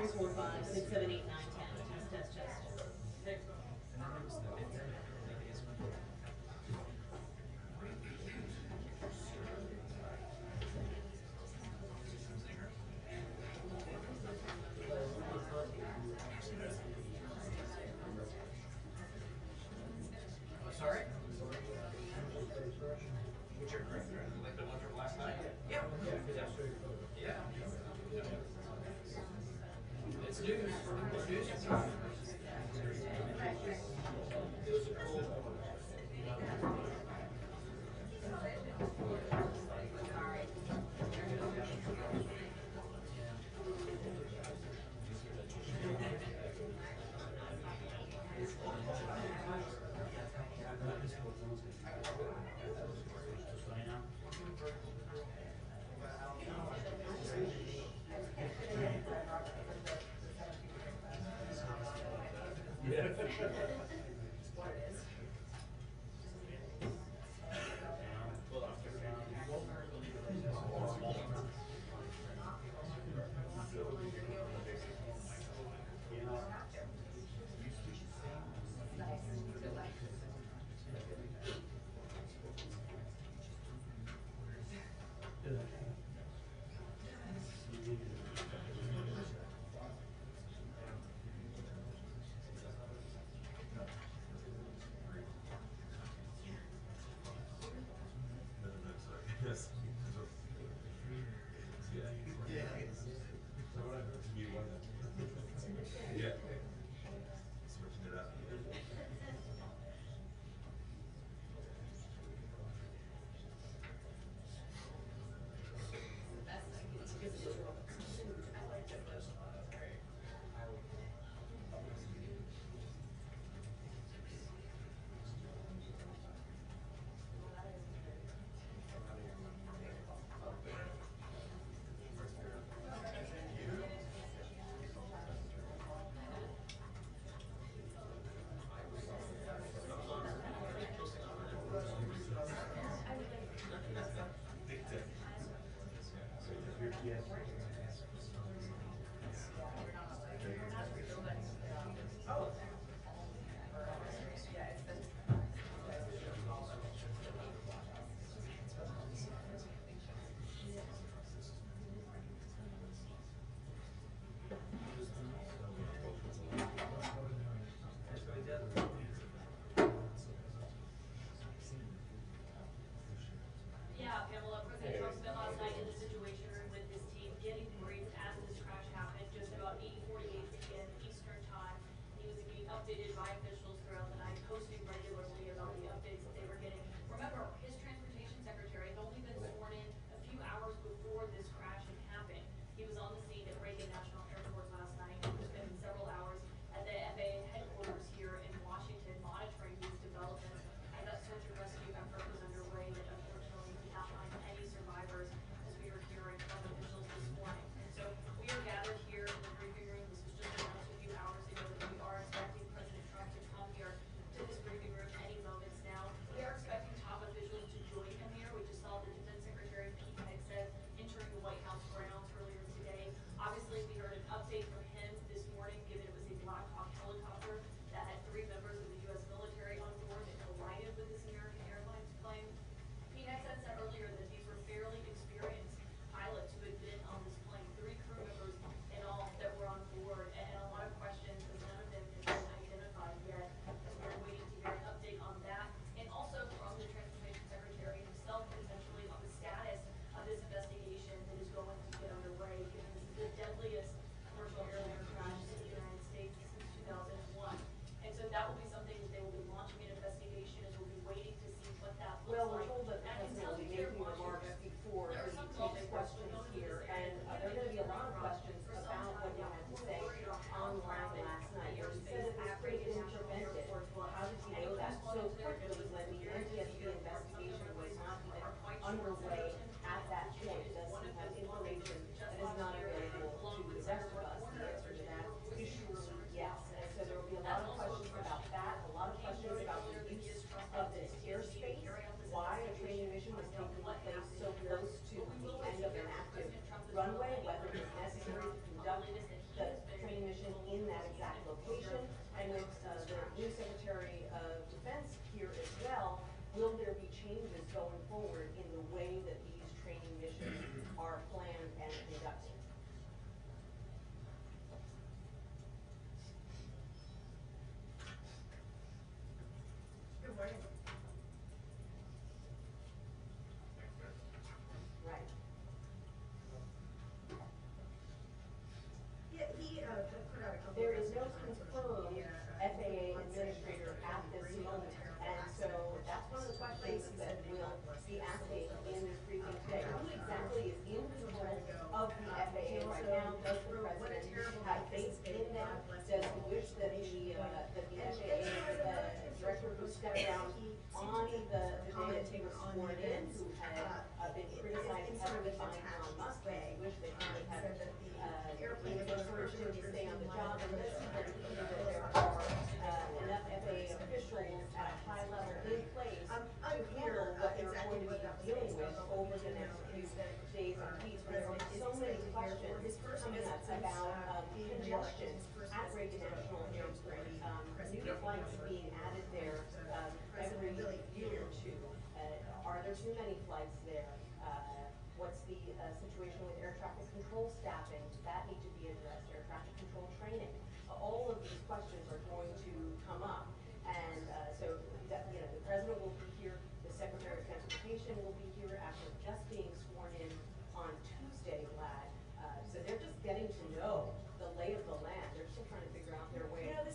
3, 4, 5, 6, 7, 8, 9, 10. Test, test, test. Sorry? Which are correct, like the one from last night? Yeah. Yeah. It's news. It's news. It was a cool. Yes. Yeah. Yeah. Switching it up. Yeah, Pamela, President Trump spent last night in the Situation Room with his team getting briefed as this crash happened just about 8:48 p.m. Eastern Time. He was being updated by officials throughout the night, posting regularly about the updates that they were getting. Remember, his transportation secretary had only been sworn in a few hours before this crash had happened. He was on the scene at Reagan National Airport last night and spent several hours at the FAA headquarters here in Washington monitoring these developments as that search and rescue effort was underway that unfortunately did not find any survivors, as we are hearing from officials this morning. And so we are gathered here in the briefing room. This was just announced a few hours ago that we are expecting President Trump to come here to this briefing just confirmed FAA administrator at this moment. And so that's one of the questions that we'll be asking in this briefing today. Who exactly is in control of the FAA right now? Does the president have faith in them? Does he wish that the FAA director who stepped down on the day that he was sworn in, who had been criticized heavily by Elon Musk, does he wish that he would have encouraged him to stay on the job? And does he believe that there are enough FAA officials at a high level in place to handle what they're going to be dealing with over the next few days and weeks? There are so many questions coming up about congestion at Reagan National Airport, new flights being added there every year or two. Are there too many flights there? What's the situation with air traffic control staffing? Does that need to be addressed? Air traffic control training? All of these questions are going to come up. And so that, the president will be here, the Secretary of Transportation will be here after just being sworn in on Tuesday, Vlad. So they're just getting to know the lay of the land. They're still trying to figure out their way around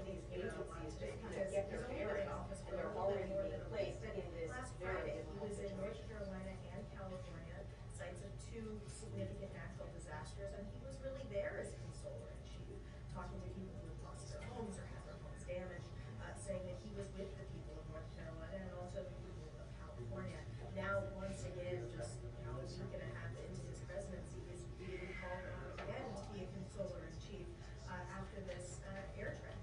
these agencies, just kind of get their bearings, and they're already being placed in this very difficult in North situation. Carolina and California, sites of two significant natural disasters, and he was really there as consoler in chief, talking to people who had lost their homes or had their homes damaged, saying that he was with the people of North Carolina and also the people of California. Now, once again, just a week and a half into his presidency, he's being called on again to be a consoler in chief after this air tragedy.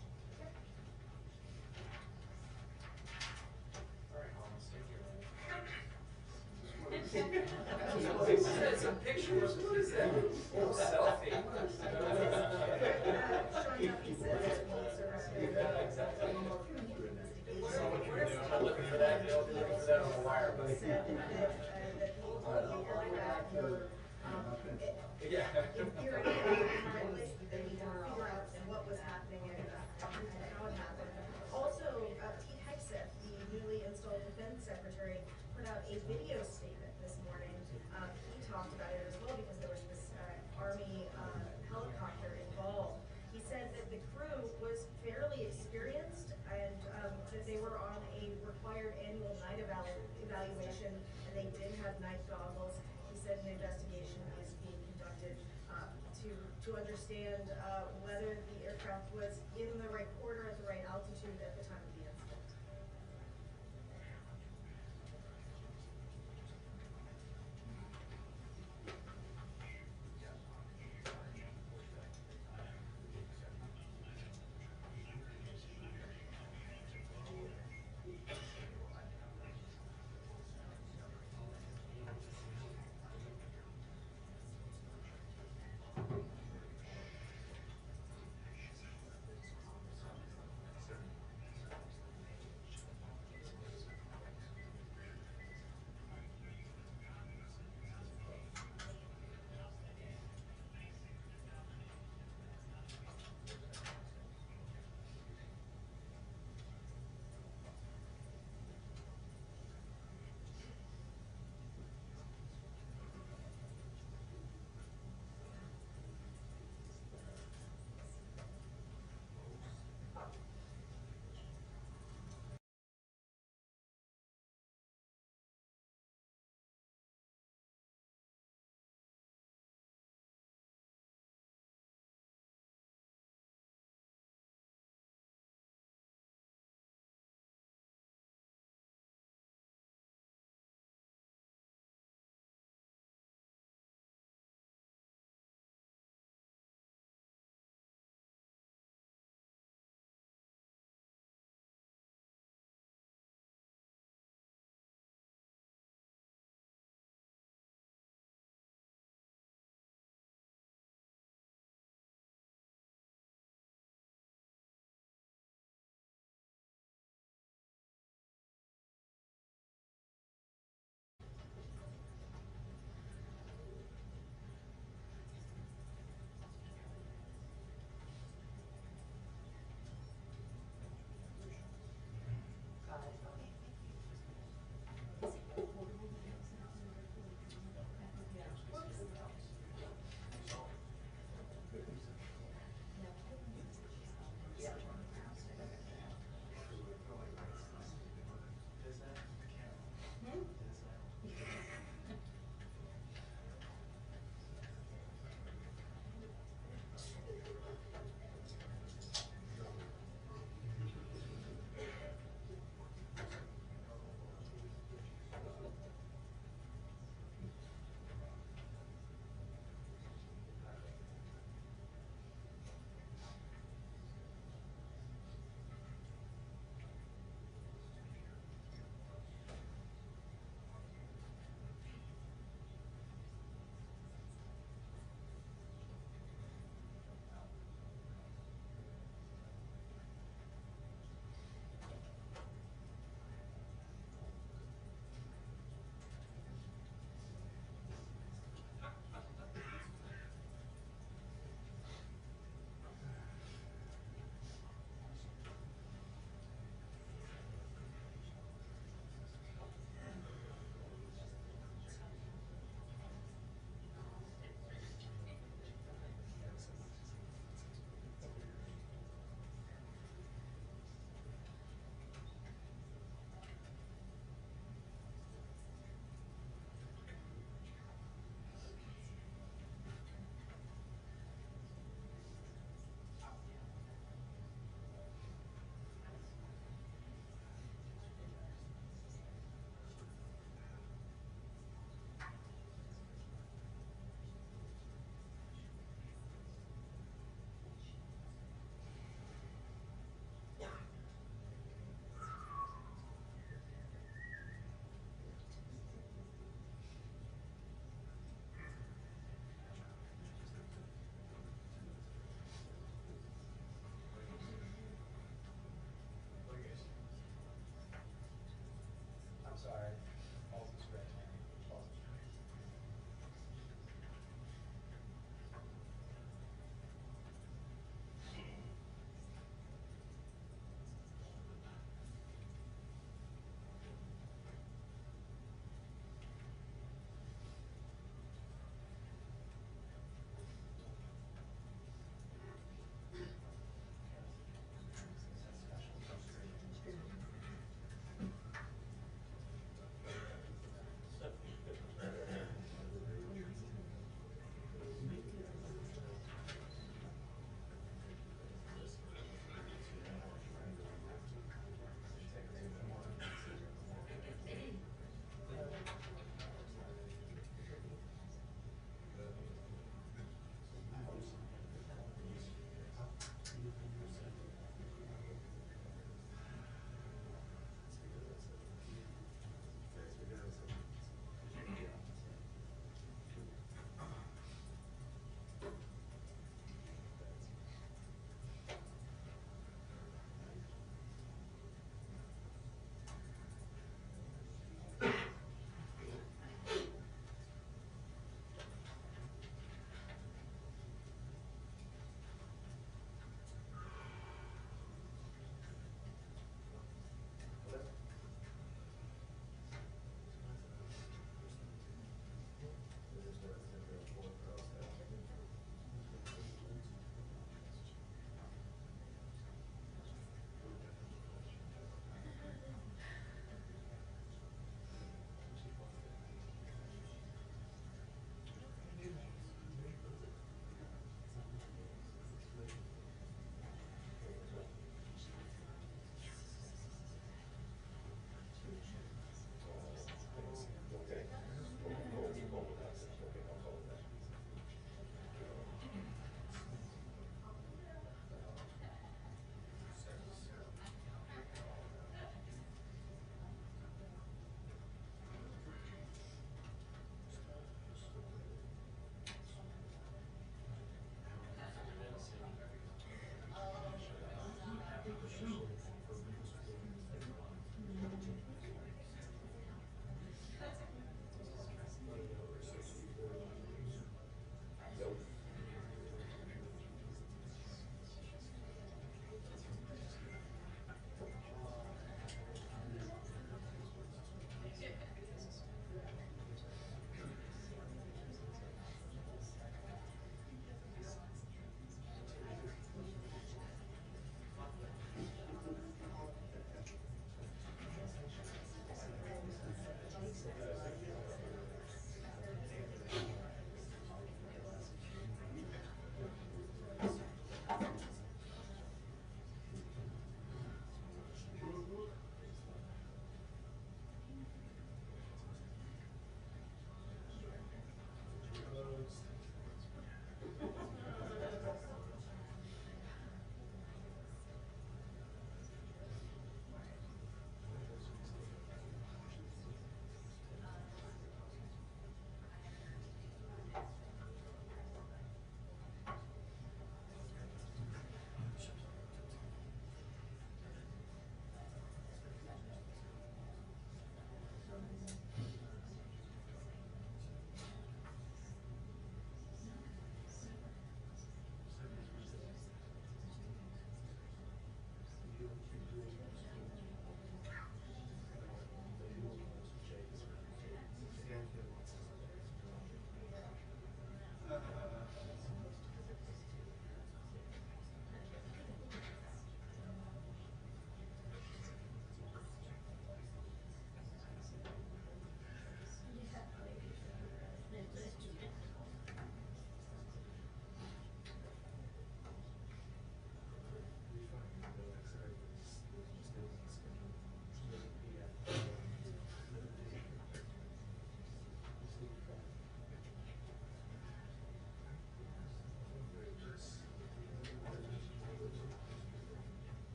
Some pictures. What is that? Selfie. I'm looking for that. I'm looking for that on the wire. Yeah. What was happening and how it happened. Also, Pete Hegseth, the newly installed defense secretary, put out a video statement this morning. He talked about it as well because there was this Army helicopter involved. He said that the crew was fairly experienced and that they were on a required annual night evaluation and they did have night goggles. He said an investigation is being conducted to understand whether the aircraft was in the right quarter at the right altitude at the time of the incident.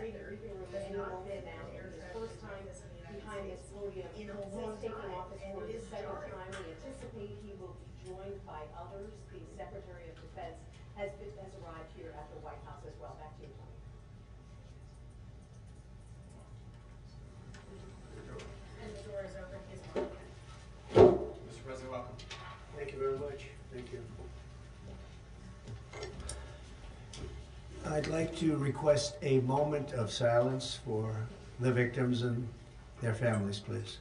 sector briefing room does any not moment fit now. an air His traffic first time like this in the United behind this States podium. in a He's long taking time, office and for it the is second jarring. time. We anticipate he will be joined by others. The Secretary of Defense has arrived here at the White House as well. Back to you, Tony. And the door is open, he's on. Mr. President, welcome. Thank you very much. Thank you. I'd like to request a moment of silence for the victims and their families, please.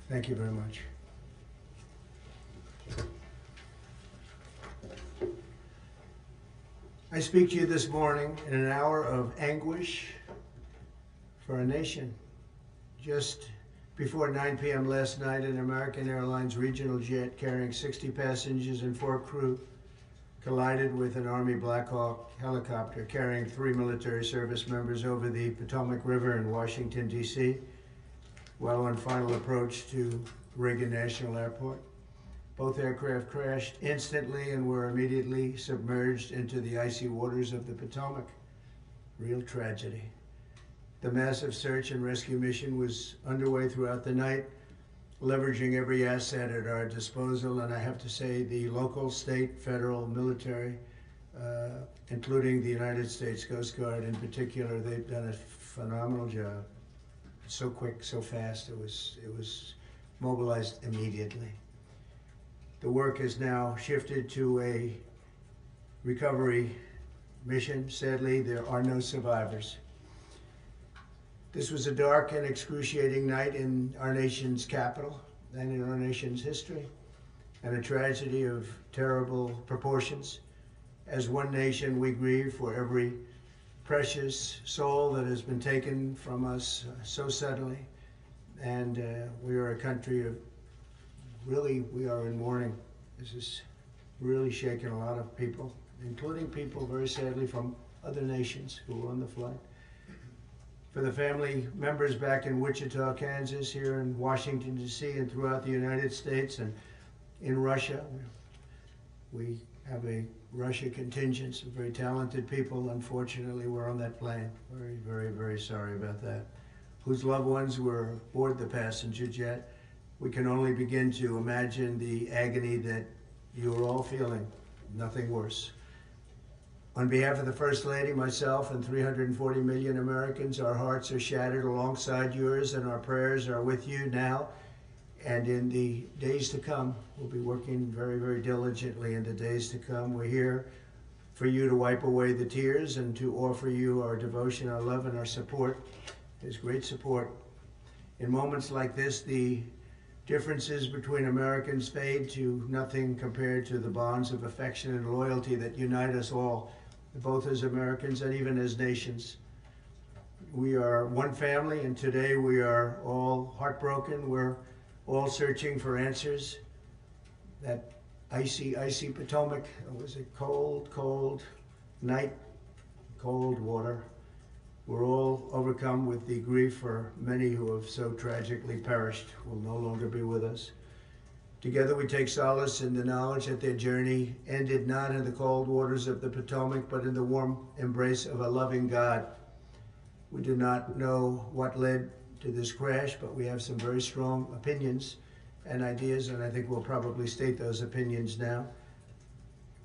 Thank you very much. I speak to you this morning in an hour of anguish for a nation. Just before 9 p.m. last night, an American Airlines regional jet carrying 60 passengers and 4 crew collided with an Army Black Hawk helicopter carrying 3 military service members over the Potomac River in Washington, D.C., while on final approach to Reagan National Airport. Both aircraft crashed instantly and were immediately submerged into the icy waters of the Potomac. Real tragedy. The massive search and rescue mission was underway throughout the night, leveraging every asset at our disposal, and I have to say the local, state, federal, military, including the United States Coast Guard in particular, they've done a phenomenal job. So quick, so fast, it was mobilized immediately. The work has now shifted to a recovery mission. Sadly, there are no survivors. This was a dark and excruciating night in our nation's capital and in our nation's history, and a tragedy of terrible proportions. As one nation, we grieve for every precious soul that has been taken from us so suddenly, and we are a country of we are in mourning. This is really shaking a lot of people, including people very sadly from other nations who were on the flight. For the family members back in Wichita, Kansas, here in Washington, D.C., and throughout the United States and in Russia, we have a Russia contingent, some very talented people, unfortunately, were on that plane. Very, very, very sorry about that. Whose loved ones were aboard the passenger jet. We can only begin to imagine the agony that you are all feeling, nothing worse. On behalf of the First Lady, myself, and 340 million Americans, our hearts are shattered alongside yours, and our prayers are with you now and in the days to come. We'll be working very, very diligently in the days to come. We're here for you to wipe away the tears and to offer you our devotion, our love, and our support. There's great support. In moments like this, the differences between Americans fade to nothing compared to the bonds of affection and loyalty that unite us all, both as Americans and even as nations. We are one family, and today we are all heartbroken. We're all searching for answers. That icy, icy Potomac, it was a cold, cold night, cold water. We're all overcome with the grief for many who have so tragically perished, will no longer be with us. Together we take solace in the knowledge that their journey ended not in the cold waters of the Potomac, but in the warm embrace of a loving God. We do not know what led to this crash, but we have some very strong opinions and ideas, and I think we'll probably state those opinions now.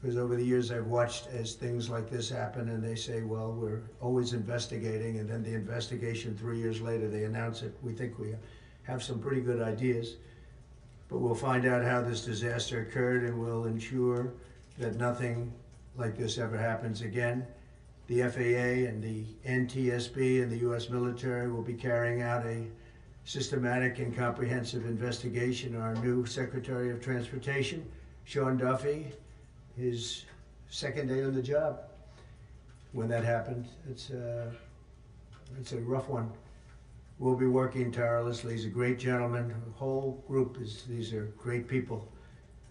Because over the years I've watched as things like this happen, and they say, well, we're always investigating, and then the investigation 3 years later, they announce it. We think we have some pretty good ideas, but we'll find out how this disaster occurred, and we'll ensure that nothing like this ever happens again. The FAA and the NTSB and the U.S. military will be carrying out a systematic and comprehensive investigation. Our new Secretary of Transportation, Sean Duffy, his second day on the job when that happened. It's a rough one. We'll be working tirelessly. He's a great gentleman. The whole group these are great people.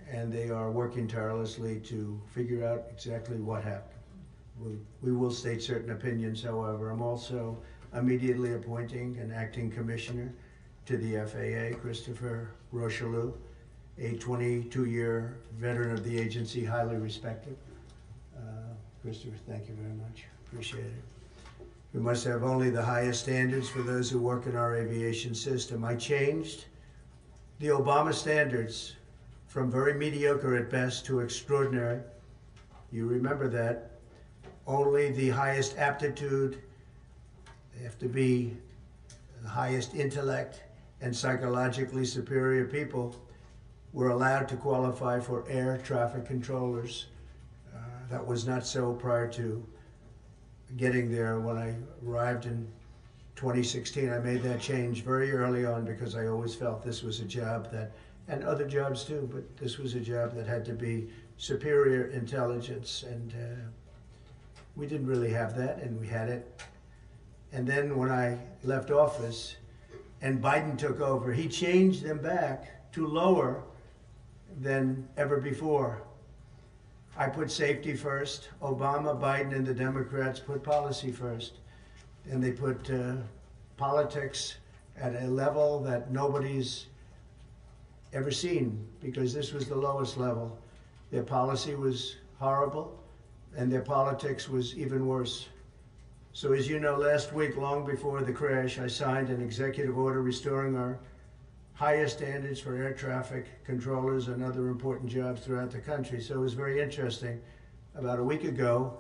and they are working tirelessly to figure out exactly what happened. We will state certain opinions, however. I'm also immediately appointing an acting commissioner to the FAA, Christopher Rocheleau, a 22-year veteran of the agency, highly respected. Christopher, thank you very much. Appreciate it. We must have only the highest standards for those who work in our aviation system. I changed the Obama standards from very mediocre at best to extraordinary. You remember that. Only the highest aptitude, they have to be the highest intellect and psychologically superior people were allowed to qualify for air traffic controllers. That was not so prior to getting there. When I arrived in 2016, I made that change very early on because I always felt this was a job that, and other jobs too, but this was a job that had to be superior intelligence, and we didn't really have that, and we had it. And then when I left office and Biden took over, he changed them back to lower than ever before. I put safety first. Obama, Biden, and the Democrats put policy first. And they put politics at a level that nobody's ever seen, because this was the lowest level. Their policy was horrible, and their politics was even worse. So as you know, last week, long before the crash, I signed an executive order restoring our highest standards for air traffic controllers and other important jobs throughout the country. So it was very interesting. About a week ago,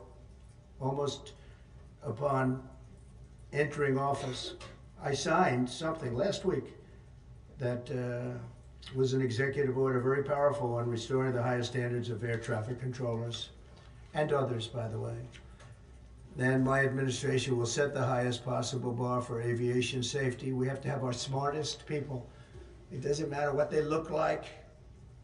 almost upon entering office, I signed something last week that was an executive order, very powerful, on restoring the highest standards of air traffic controllers, and others, by the way. Then my administration will set the highest possible bar for aviation safety. We have to have our smartest people. It doesn't matter what they look like,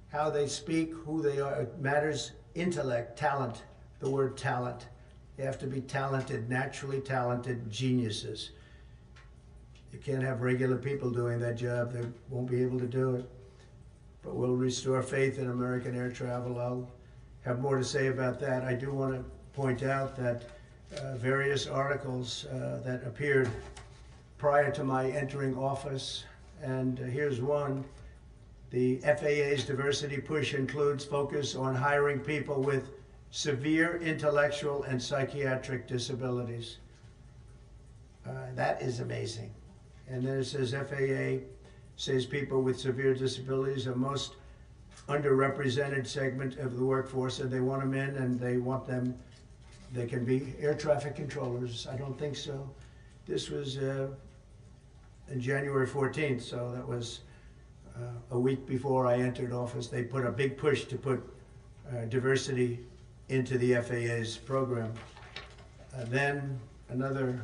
how they speak, who they are. It matters intellect, talent, the word talent. They have to be talented, naturally talented geniuses. You can't have regular people doing that job. They won't be able to do it. But we'll restore faith in American air travel. I'll have more to say about that. I do want to point out that various articles that appeared prior to my entering office, and here's one. The FAA's diversity push includes focus on hiring people with severe intellectual and psychiatric disabilities. That is amazing. And then it says FAA says people with severe disabilities are most underrepresented segment of the workforce, and they want them in, and they want them, they can be air traffic controllers. I don't think so. This was in January 14th, so that was a week before I entered office. They put a big push to put diversity into the FAA's program. Then another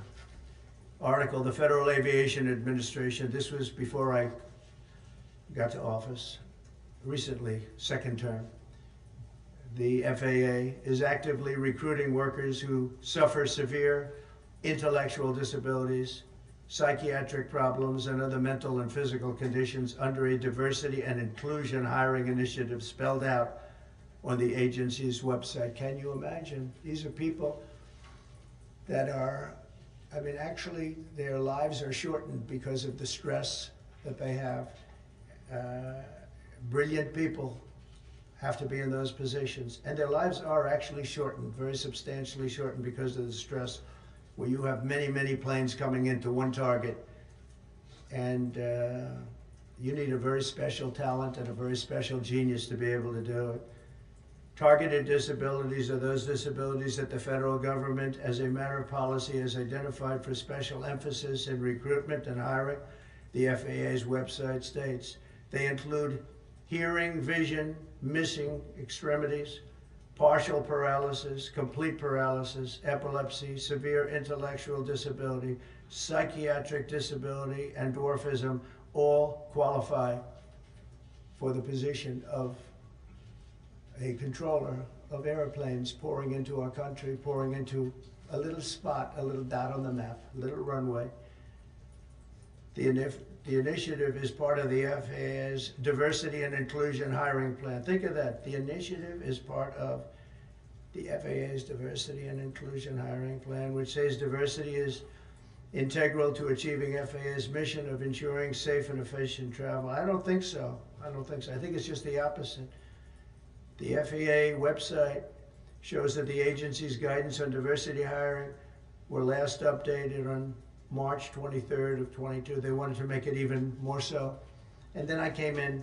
article, the Federal Aviation Administration, this was before I got to office, recently, second term. The FAA is actively recruiting workers who suffer severe intellectual disabilities, psychiatric problems, and other mental and physical conditions under a diversity and inclusion hiring initiative spelled out on the agency's website. Can you imagine? These are people that are, I mean, actually their lives are shortened because of the stress that they have. Brilliant people have to be in those positions, and their lives are actually shortened, very substantially shortened, because of the stress, where you have many, many planes coming into one target, and you need a very special talent and a very special genius to be able to do it. Targeted disabilities are those disabilities that the federal government, as a matter of policy, has identified for special emphasis in recruitment and hiring. The FAA's website states they include hearing, vision, missing extremities, partial paralysis, complete paralysis, epilepsy, severe intellectual disability, psychiatric disability, and dwarfism all qualify for the position of a controller of airplanes pouring into our country, pouring into a little spot, a little dot on the map, a little runway. The the initiative is part of the FAA's diversity and inclusion hiring plan. Think of that. The initiative is part of the FAA's diversity and inclusion hiring plan, which says diversity is integral to achieving FAA's mission of ensuring safe and efficient travel. I don't think so. I don't think so. I think it's just the opposite. The FAA website shows that the agency's guidance on diversity hiring were last updated on March 23rd of 22. They wanted to make it even more so. And then I came in,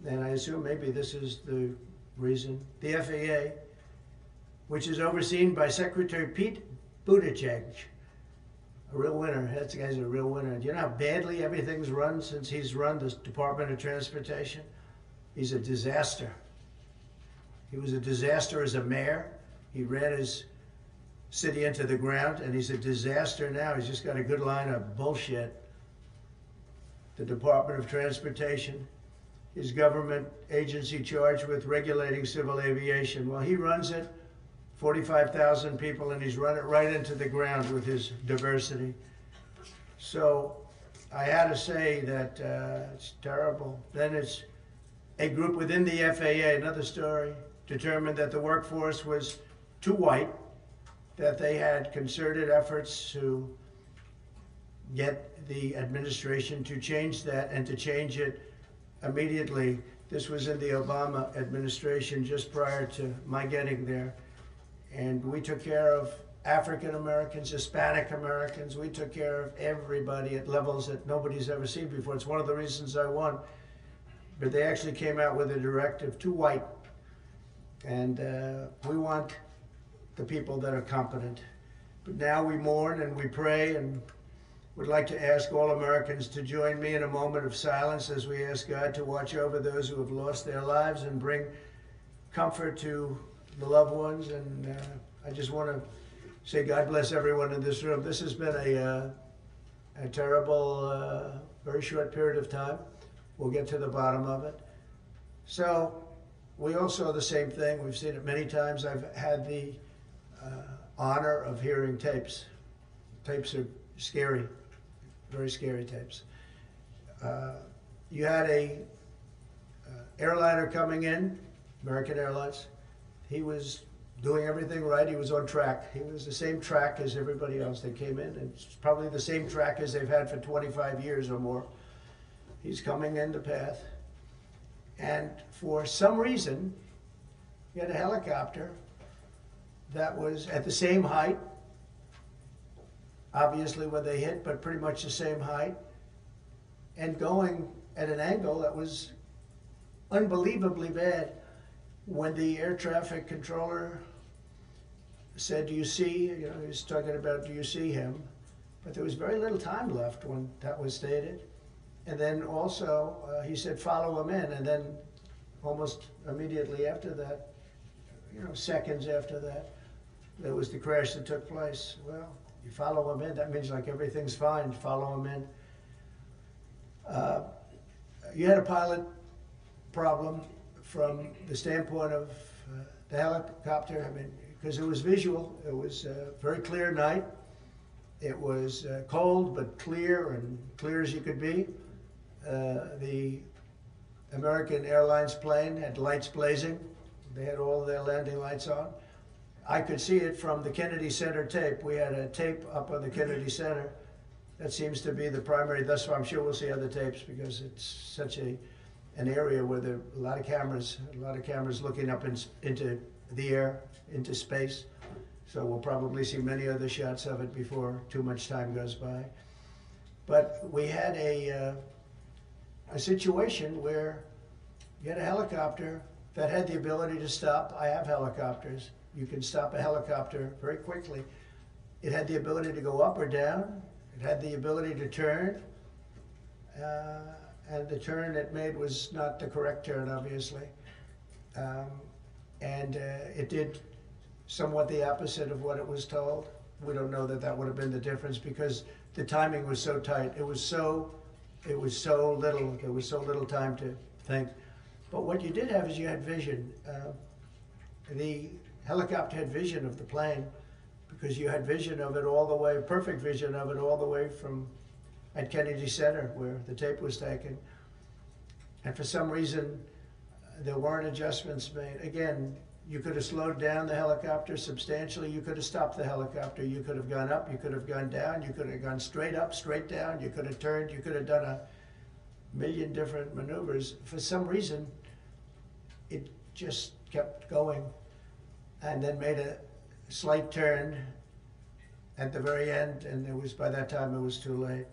and I assume maybe this is the reason. The FAA, which is overseen by Secretary Pete Buttigieg, a real winner. That guy's a real winner. Do you know how badly everything's run since he's run the Department of Transportation? He's a disaster. He was a disaster as a mayor. He ran his city into the ground, and he's a disaster now. He's just got a good line of bullshit. The Department of Transportation, his government agency charged with regulating civil aviation. Well, he runs it, 45,000 people, and he's run it right into the ground with his diversity. So I had to say that it's terrible. Then it's a group within the FAA, another story, determined that the workforce was too white, that they had concerted efforts to get the administration to change that and to change it immediately. This was in the Obama administration just prior to my getting there. And we took care of African Americans, Hispanic Americans. We took care of everybody at levels that nobody's ever seen before. It's one of the reasons I won. But they actually came out with a directive, too white. And we want the people that are competent. But now we mourn and we pray, and would like to ask all Americans to join me in a moment of silence as we ask God to watch over those who have lost their lives and bring comfort to the loved ones. And I just want to say God bless everyone in this room. This has been a terrible, very short period of time. We'll get to the bottom of it. So we all saw the same thing. We've seen it many times. I've had the honor of hearing tapes. Tapes are scary, very scary tapes. You had a airliner coming in, American Airlines. He was doing everything right. He was on track. He was the same track as everybody else that came in, and it's probably the same track as they've had for 25 years or more. He's coming in the path. And for some reason, he had a helicopter that was at the same height, obviously when they hit, but pretty much the same height, and going at an angle that was unbelievably bad. When the air traffic controller said, do you see, he was talking about, do you see him? But there was very little time left when that was stated. And then also, he said, follow him in. And then almost immediately after that, seconds after that, there was the crash that took place. Well, you follow him in, that means like everything's fine, follow him in. You had a pilot problem from the standpoint of the helicopter, because it was visual. It was a very clear night. It was cold, but clear, and clear as you could be. The American Airlines plane had lights blazing. They had all their landing lights on. I could see it from the Kennedy Center tape. We had a tape up on the Kennedy Center. That seems to be the primary. Thus far, I'm sure we'll see other tapes because it's such an area where there are a lot of cameras looking up into the air, into space. So we'll probably see many other shots of it before too much time goes by. But we had a situation where you had a helicopter that had the ability to stop. I have helicopters. You can stop a helicopter very quickly. It had the ability to go up or down. It had the ability to turn. And the turn it made was not the correct turn, obviously. It did somewhat the opposite of what it was told. We don't know that that would have been the difference because the timing was so tight. It was so little. There was so little time to think. But what you did have is you had vision. The helicopter had vision of the plane because you had vision of it all the way, perfect vision of it all the way from at Kennedy Center where the tape was taken. And for some reason, there weren't adjustments made. Again, you could have slowed down the helicopter substantially. You could have stopped the helicopter. You could have gone up. You could have gone down. You could have gone straight up, straight down. You could have turned. You could have done a million different maneuvers. For some reason, it just kept going and then made a slight turn at the very end, and it was, by that time it was too late.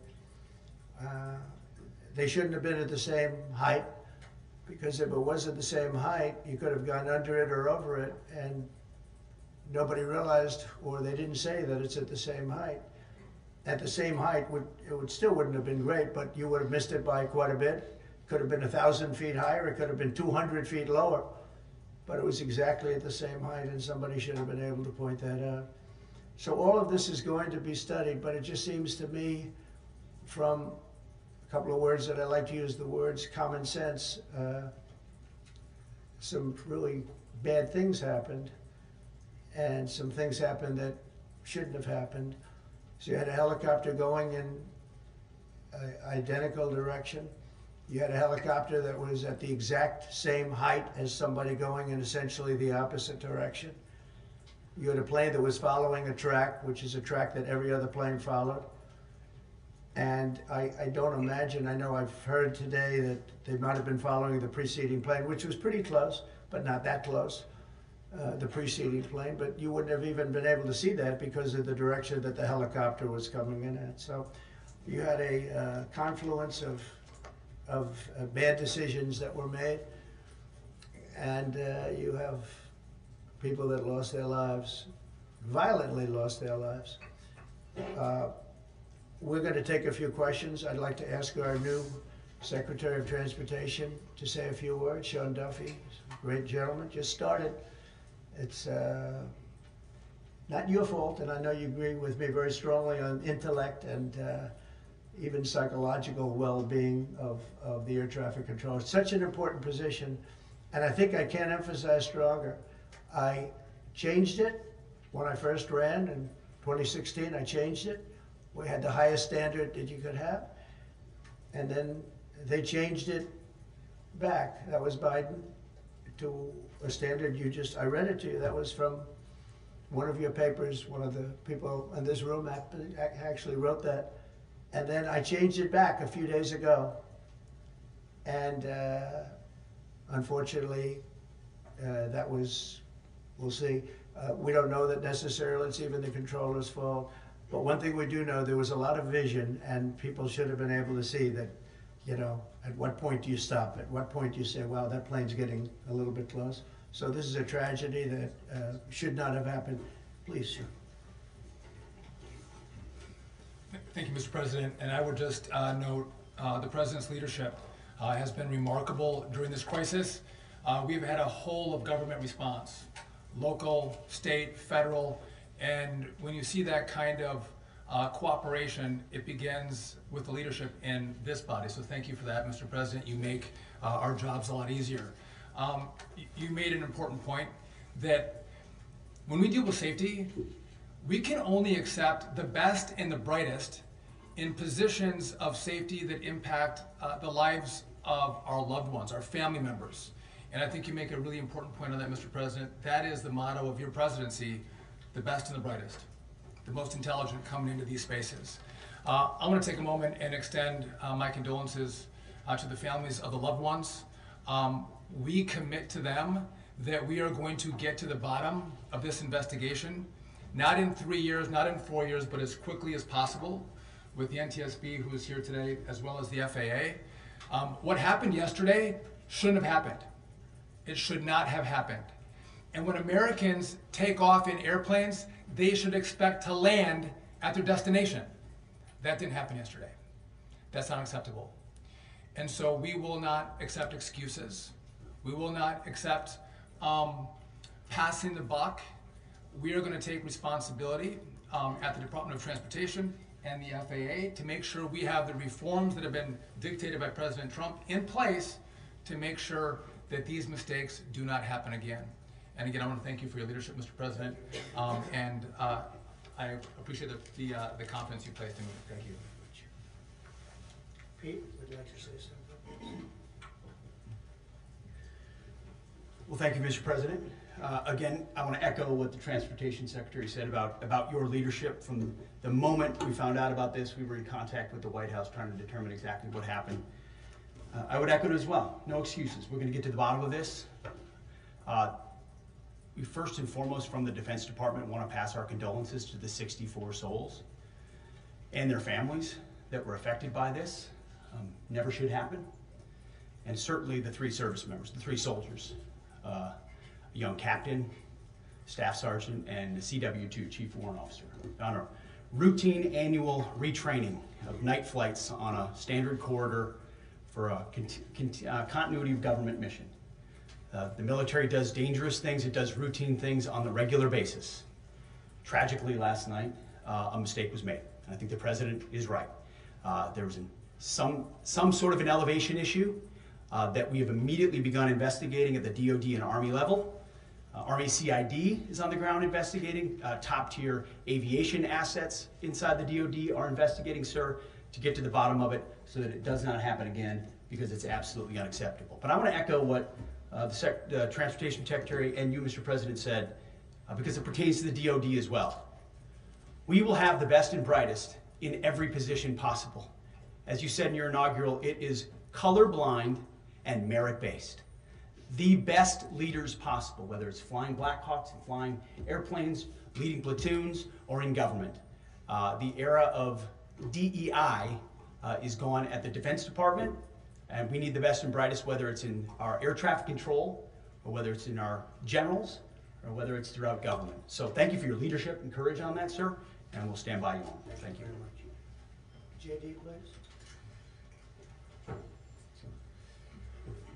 They shouldn't have been at the same height, because if it was at the same height, you could have gone under it or over it, and nobody realized, or they didn't say that it's at the same height. At the same height, still wouldn't have been great, but you would have missed it by quite a bit. Could have been 1,000 feet higher, it could have been 200 feet lower, but it was exactly at the same height, and somebody should have been able to point that out. So all of this is going to be studied, but it just seems to me, from a couple of words that I like to use, the words common sense, some really bad things happened, and some things happened that shouldn't have happened. So you had a helicopter going in an identical direction. You had a helicopter that was at the exact same height as somebody going in essentially the opposite direction. You had a plane that was following a track, which is a track that every other plane followed. And I don't imagine, I know I've heard today that they might have been following the preceding plane, which was pretty close, but not that close, the preceding plane. But you wouldn't have even been able to see that because of the direction that the helicopter was coming in at. So you had a confluence of bad decisions that were made, and you have people that lost their lives, violently lost their lives. We're going to take a few questions. I'd like to ask our new Secretary of Transportation to say a few words. Sean Duffy, great gentleman, just started. It's not your fault, and I know you agree with me very strongly on intellect and even psychological well-being of the air traffic control. It's such an important position, and I think I can't emphasize stronger. I changed it when I first ran in 2016. I changed it. We had the highest standard that you could have, and then they changed it back. That was Biden, to a standard I read it to you. That was from one of your papers. One of the people in this room actually wrote that. And then I changed it back a few days ago. And unfortunately, that was, we'll see. We don't know that necessarily it's even the controller's fault. But one thing we do know, there was a lot of vision, and people should have been able to see that, you know, at what point do you stop? At what point do you say, wow, that plane's getting a little bit close? So this is a tragedy that should not have happened. Please, sir. Thank you, Mr. President. And I would just note the President's leadership has been remarkable during this crisis. We've had a whole of government response, local, state, federal, and when you see that kind of cooperation, it begins with the leadership in this body. So thank you for that, Mr. President. You make our jobs a lot easier. You made an important point that when we deal with safety, we can only accept the best and the brightest in positions of safety that impact the lives of our loved ones, our family members. And I think you make a really important point on that, Mr. President. That is the motto of your presidency, the best and the brightest, the most intelligent coming into these spaces. I want to take a moment and extend my condolences to the families of the loved ones. We commit to them that we are going to get to the bottom of this investigation, not in 3 years, not in 4 years, but as quickly as possible, with the NTSB, who is here today, as well as the FAA. What happened yesterday shouldn't have happened. It should not have happened. And when Americans take off in airplanes, they should expect to land at their destination. That didn't happen yesterday. That's not acceptable. And so we will not accept excuses. We will not accept passing the buck. We are going to take responsibility at the Department of Transportation and the FAA to make sure we have the reforms that have been dictated by President Trump in place to make sure that these mistakes do not happen again. And again, I want to thank you for your leadership, Mr. President, and I appreciate the confidence you placed in me. Thank you. Pete would like to say something. Well, thank you, Mr. President. Again, I want to echo what the Transportation Secretary said about your leadership. From the moment we found out about this, we were in contact with the White House trying to determine exactly what happened. I would echo it as well. No excuses. We're going to get to the bottom of this. We first and foremost from the Defense Department want to pass our condolences to the 64 souls and their families that were affected by this. Never should happen. And certainly the 3 service members, the 3 soldiers, a young captain, staff sergeant, and the CW2, Chief Warrant Officer, on a routine annual retraining of night flights on a standard corridor for a continuity of government mission. The military does dangerous things, it does routine things on the regular basis. Tragically, last night, a mistake was made. And I think the President is right. There was some sort of an elevation issue that we have immediately begun investigating at the DoD and Army level. Army CID is on the ground investigating. Top tier aviation assets inside the DoD are investigating, sir, to get to the bottom of it so that it does not happen again, because it's absolutely unacceptable. But I want to echo what the Transportation Secretary and you, Mr. President, said, because it pertains to the DoD as well. We will have the best and brightest in every position possible. As you said in your inaugural, it is colorblind and merit-based. The best leaders possible, whether it's flying Black Hawks and flying airplanes, leading platoons, or in government. The era of DEI is gone at the Defense Department, and we need the best and brightest, whether it's in our air traffic control, or whether it's in our generals, or whether it's throughout government. So thank you for your leadership and courage on that, sir, and we'll stand by you on it. Thank you. JD, please.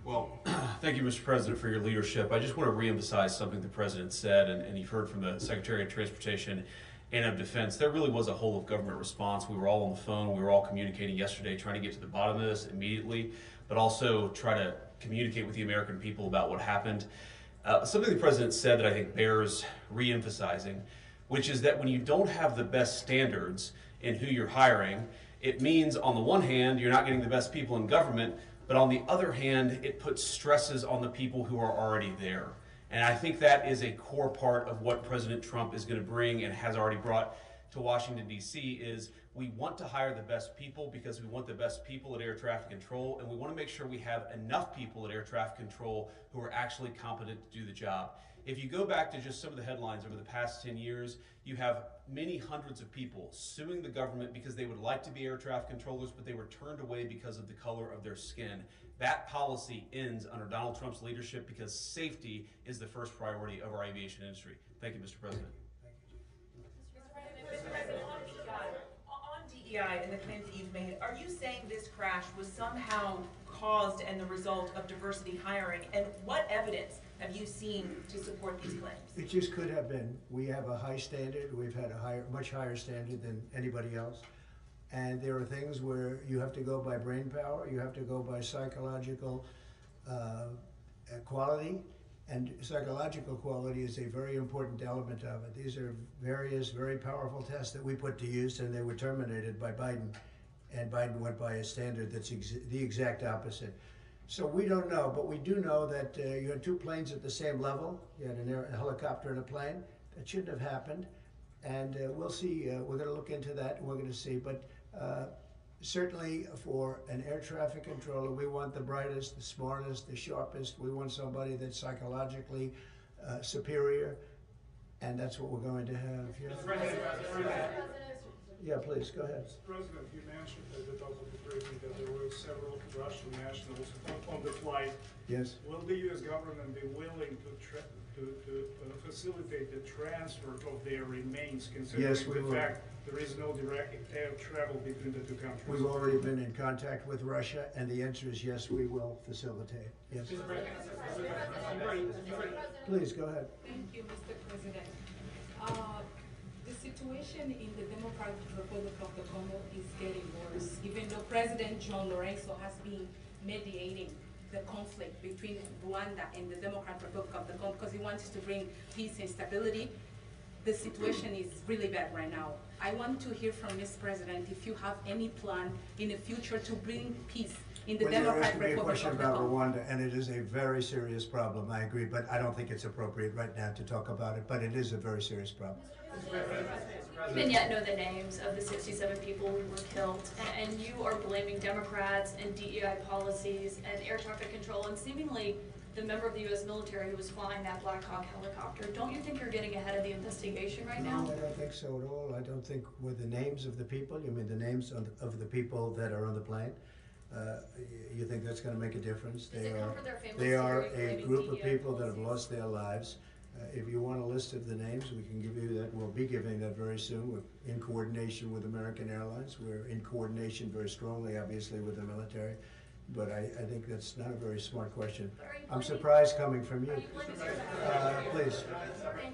Well, thank you, Mr. President, for your leadership. I just want to reemphasize something the President said, and you've heard from the Secretary of Transportation and of Defense. There really was a whole of government response. We were all on the phone. We were all communicating yesterday, trying to get to the bottom of this immediately, but also try to communicate with the American people about what happened. Something the President said that I think bears reemphasizing, which is that when you don't have the best standards in who you're hiring, it means, on the one hand, you're not getting the best people in government, but on the other hand, it puts stresses on the people who are already there. And I think that is a core part of what President Trump is going to bring and has already brought to Washington, D.C. is we want to hire the best people because we want the best people at air traffic control, and we want to make sure we have enough people at air traffic control who are actually competent to do the job. If you go back to just some of the headlines over the past 10 years, you have many hundreds of people suing the government because they would like to be air traffic controllers, but they were turned away because of the color of their skin. That policy ends under Donald Trump's leadership because safety is the first priority of our aviation industry. Thank you, Mr. President. Mr. President, on DEI and the claims that you've made, are you saying this crash was somehow caused and the result of diversity hiring? And what evidence have you seen to support these claims? It just could have been. We have a high standard. We've had a much higher standard than anybody else. And there are things where you have to go by brain power, you have to go by psychological quality, and psychological quality is a very important element of it. These are various very powerful tests that we put to use, and they were terminated by Biden, and Biden went by a standard that's the exact opposite. So we don't know, but we do know that you had 2 planes at the same level. You had a helicopter and a plane. That shouldn't have happened, and we'll see. We're going to look into that, and we're going to see. But certainly for an air traffic controller, we want the brightest, the smartest, the sharpest. We want somebody that's psychologically superior, and that's what we're going to have. Yeah, yeah, please, go ahead. Mr. President, you mentioned at the top of the briefing that there were several Russian nationals on the flight. Yes. Will the U.S. government be willing to facilitate the transfer of their remains, considering the fact there is no direct air travel between the 2 countries? We've already been in contact with Russia, and the answer is yes, we will facilitate. Yes. Please, go ahead. Thank you, Mr. President. The situation in the Democratic Republic of the Congo is getting worse, even though President John Lorenzo has been mediating the conflict between Rwanda and the Democratic Republic of the Congo because he wants to bring peace and stability. the situation is really bad right now. I want to hear from Ms. President if you have any plan in the future to bring peace in the Well, you're Democratic asking me a Republic question of the about Congo. Rwanda, and it is a very serious problem, I agree, but I don't think it's appropriate right now to talk about it, but it is a very serious problem. We even yet know the names of the 67 people who were killed, and you are blaming Democrats and DEI policies and air traffic control and seemingly the member of the U.S. military who was flying that Black Hawk helicopter. Don't you think you're getting ahead of the investigation right now? No, I don't think so at all. I don't think with the names of the people, you mean the names of the people that are on the plane? You think that's going to make a difference? Does it comfort their families They to are hear you a blaming group of DEI people that have policies? lost their lives. If you want a list of the names, we can give you that. We'll be giving that very soon. We're in coordination with American Airlines. We're in coordination very strongly, obviously, with the military. But I think that's not a very smart question. I'm surprised coming from you. Please,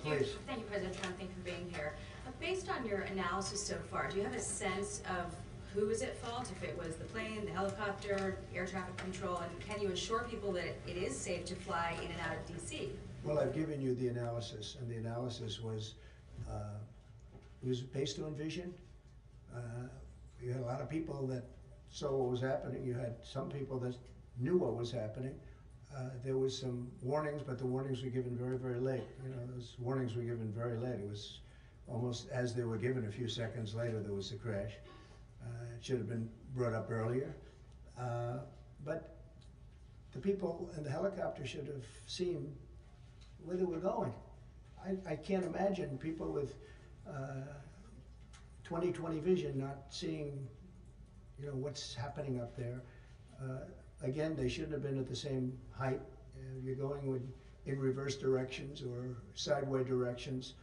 please. Thank you, President Trump. Thank you for being here. Based on your analysis so far, do you have a sense of who is at fault, if it was the plane, the helicopter, air traffic control, and can you assure people that it is safe to fly in and out of D.C.? Well, I've given you the analysis, and the analysis was based on vision. You had a lot of people that saw what was happening. You had some people that knew what was happening. There was some warnings, but the warnings were given very, very late. You know, those warnings were given very late. It was almost as they were given. A few seconds later, there was a crash. It should have been brought up earlier. But the people in the helicopter should have seen where they were going. I can't imagine people with 20/20 vision not seeing, you know, what's happening up there. Again, they shouldn't have been at the same height. You're going in reverse directions or sideways directions.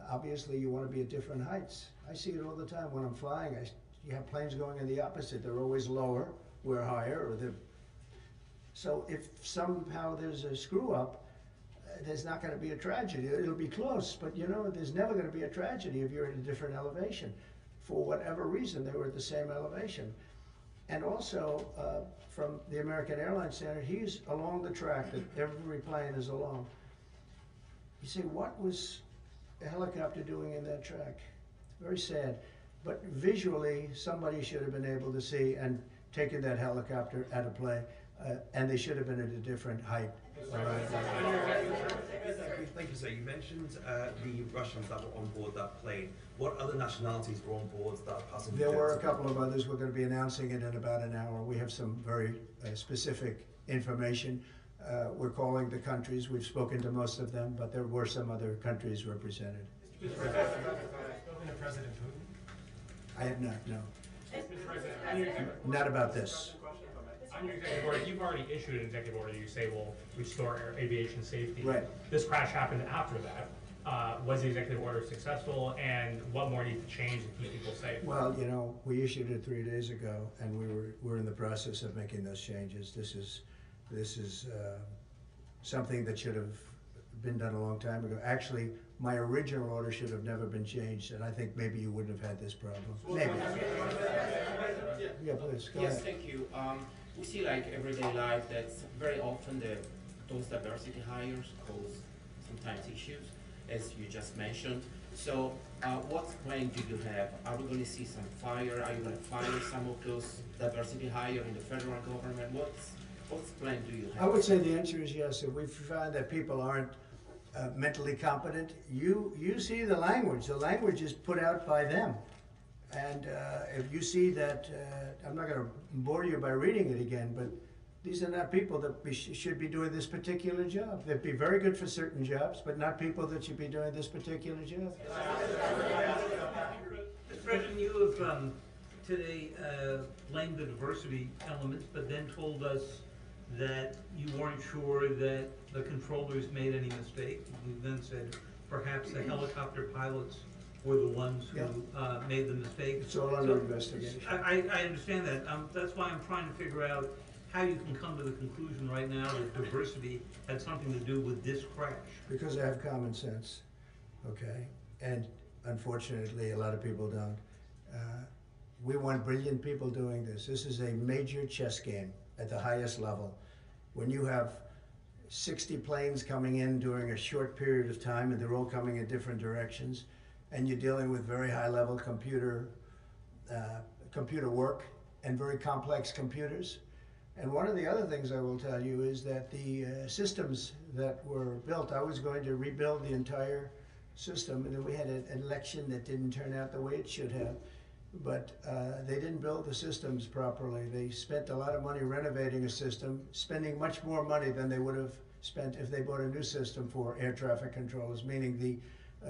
Obviously, you want to be at different heights. I see it all the time when I'm flying. You have planes going in the opposite. They're always lower, we're higher. So if somehow there's a screw up, there's not going to be a tragedy. It'll be close, but you know, there's never going to be a tragedy if you're at a different elevation. For whatever reason, they were at the same elevation. And also, from the American Airlines Center, he's along the track that every plane is along. You say, what was a helicopter doing in that track? Very sad. But visually, somebody should have been able to see and taken that helicopter out of play, and they should have been at a different height. Thank you, sir. You mentioned the Russians that were on board that plane. What other nationalities were on board that passenger? There were a couple of others. We're going to be announcing it in about an hour. We have some very specific information. We're calling the countries. We've spoken to most of them, but there were some other countries represented. Mr. President, have you spoken to President Putin? I have not, no. Mr. President, Not about this. on your executive order, you've already issued an executive order. You say will restore aviation safety. Right. This crash happened after that. Was the executive order successful, and what more needs to change to keep people safe? Well, you know, we issued it 3 days ago, and we're in the process of making those changes. This is something that should have been done a long time ago. Actually, my original order should have never been changed, and I think maybe you wouldn't have had this problem. Maybe. Yeah, please, go Yes, ahead. thank you. We see like everyday life that very often those diversity hires cause sometimes issues, as you just mentioned. So what plan do you have? Are we going to see some fire? Are you going to fire some of those diversity hires in the federal government? What's plan do you have? I would say the answer is yes. If we find that people aren't mentally competent, you see the language. The language is put out by them. And if you see that, I'm not going to bore you by reading it again, but these are not people that should be doing this particular job. They'd be very good for certain jobs, but not people that should be doing this particular job. Mr. President, you have today blamed the diversity elements, but then told us that you weren't sure that the controllers made any mistake. You then said perhaps the helicopter pilots were the ones who made the mistake. It's all under investigation. I understand that. That's why I'm trying to figure out how you can come to the conclusion right now that diversity had something to do with this crash. Because I have common sense, okay? And unfortunately, a lot of people don't. We want brilliant people doing this. This is a major chess game at the highest level. When you have 60 planes coming in during a short period of time, and they're all coming in different directions, and you're dealing with very high-level computer work and very complex computers. And one of the other things I will tell you is that the systems that were built, I was going to rebuild the entire system, and then we had an election that didn't turn out the way it should have. But they didn't build the systems properly. They spent a lot of money renovating a system, spending much more money than they would have spent if they bought a new system for air traffic controllers, meaning the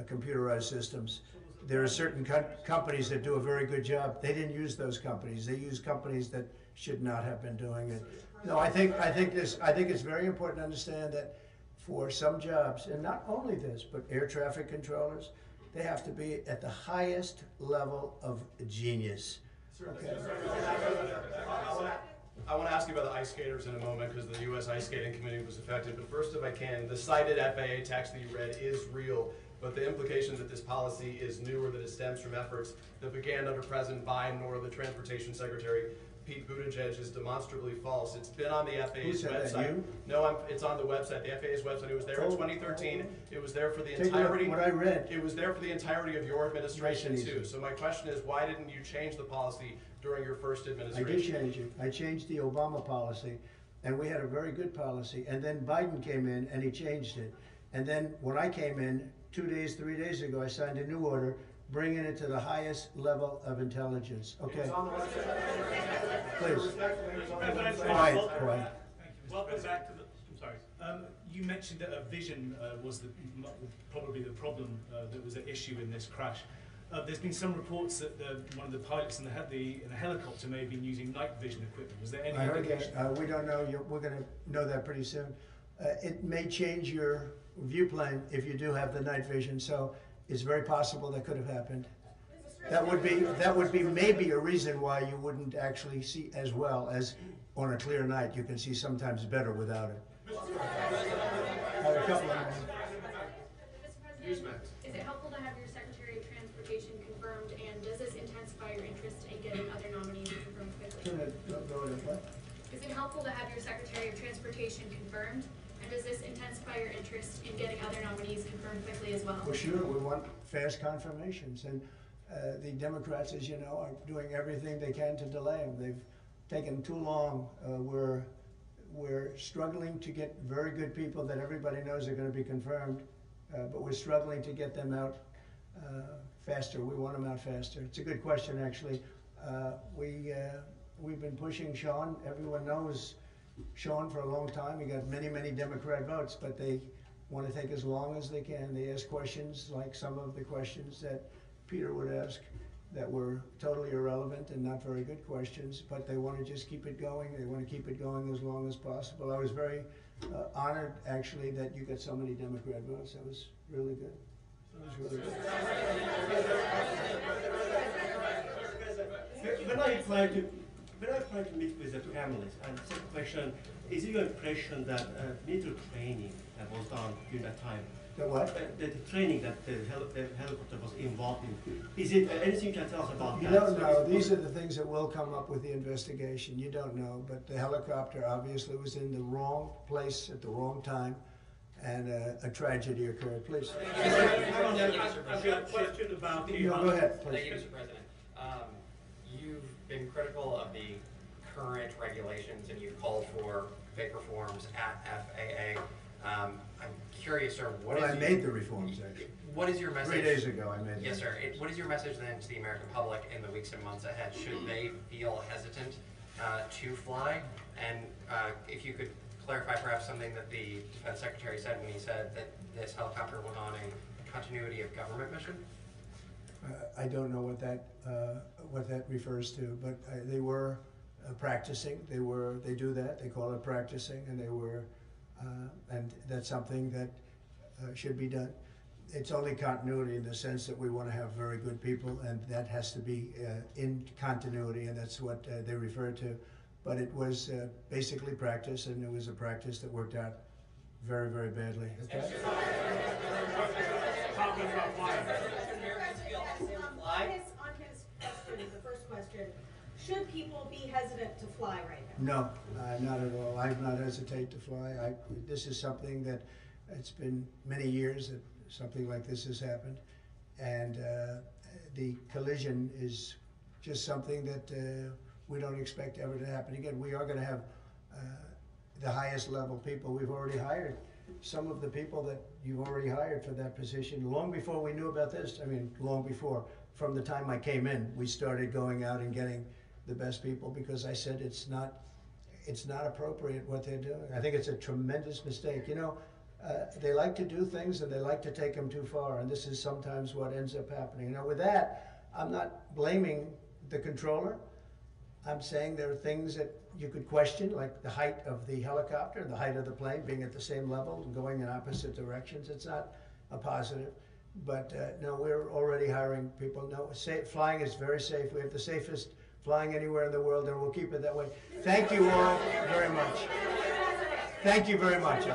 computerized systems. There are certain companies that do a very good job. They didn't use those companies. They used companies that should not have been doing it. No, I think it's very important to understand that for some jobs, and not only this, but air traffic controllers, they have to be at the highest level of genius. Okay. I want to ask you about the ice skaters in a moment because the U.S. Ice Skating Committee was affected. But first, if I can, the cited FAA text that you read is real, but the implication that this policy is newer, that it stems from efforts that began under President Biden or the Transportation Secretary Pete Buttigieg is demonstrably false. It's been on the FAA's website. That, you? No, it's on the website, the FAA's website. It was there in 2013. It was there for the entirety. What I read. It was there for the entirety of your administration too. So my question is, why didn't you change the policy during your first administration? I did change it. I changed the Obama policy, and we had a very good policy. And then Biden came in and he changed it. And then when I came in 3 days ago, I signed a new order bringing it to the highest level of intelligence. Okay. Please. Quiet. Welcome back to the. I'm sorry. You mentioned that a vision was probably the problem that was at issue in this crash. There's been some reports that one of the pilots in the helicopter may have been using night vision equipment. Was there any indication? I heard that. We don't know. We're going to know that pretty soon. It may change your view plane if you do have the night vision. So it's very possible that could have happened. That would be maybe a reason why you wouldn't actually see as well as on a clear night. You can see sometimes better without it. Mr. President, is it helpful to have your Secretary of Transportation confirmed, and does this intensify your interest in getting other nominees confirmed quickly? Is it helpful to have your Secretary of Transportation confirmed, and does this intensify your interest in getting other nominees confirmed quickly as well? For sure, we want fast confirmations, and the Democrats, as you know, are doing everything they can to delay them. They've taken too long. We're struggling to get very good people that everybody knows are going to be confirmed, but we're struggling to get them out faster. We want them out faster. It's a good question, actually. We've been pushing Sean. Everyone knows Sean for a long time. He got many, many Democrat votes, but they want to take as long as they can. They ask questions like some of the questions that Peter would ask that were totally irrelevant and not very good questions, but they want to just keep it going. They want to keep it going as long as possible. I was very honored, actually, that you got so many Democrat votes. That was really good. That was really good. When I try to meet with the families, and the second question, is it your impression that military training that was done during that time, the what? The training that the helicopter was involved in, is it anything you can tell us about that? You don't know. These are the things that will come up with the investigation. You don't know, but the helicopter obviously was in the wrong place at the wrong time, and a tragedy occurred. Please. I've got a question about the... No, go ahead, please. Thank you, Mr. President. You've been critical of the current regulations, and you've called for big reforms at FAA. I'm curious, sir, I made the reforms, actually. What is your message? 3 days ago, I made it. Yes, sir. What is your message then to the American public in the weeks and months ahead? Should they feel hesitant to fly? And if you could clarify perhaps something that the Defense Secretary said when he said that this helicopter went on a continuity of government mission? I don't know what that refers to, but they were practicing. They do that. They call it practicing, and they were, and that's something that should be done. It's only continuity in the sense that we want to have very good people, and that has to be in continuity, and that's what they refer to. But it was basically practice, and it was a practice that worked out very, very badly. Okay? On his question, the first question, should people be hesitant to fly right now? No, not at all. I do not hesitate to fly. This is something that it's been many years that something like this has happened, and the collision is just something that we don't expect ever to happen again. We are going to have the highest level people. We've already hired some of the people that you've already hired for that position long before we knew about this. I mean, long before. From the time I came in, we started going out and getting the best people because I said it's not appropriate what they're doing. I think it's a tremendous mistake. You know, they like to do things and they like to take them too far, and this is sometimes what ends up happening. Now, with that, I'm not blaming the controller. I'm saying there are things that you could question, like the height of the helicopter, the height of the plane being at the same level and going in opposite directions. It's not a positive. But no, we're already hiring people. No, flying is very safe. We have the safest flying anywhere in the world, and we'll keep it that way. Thank you all very much. Thank you very much.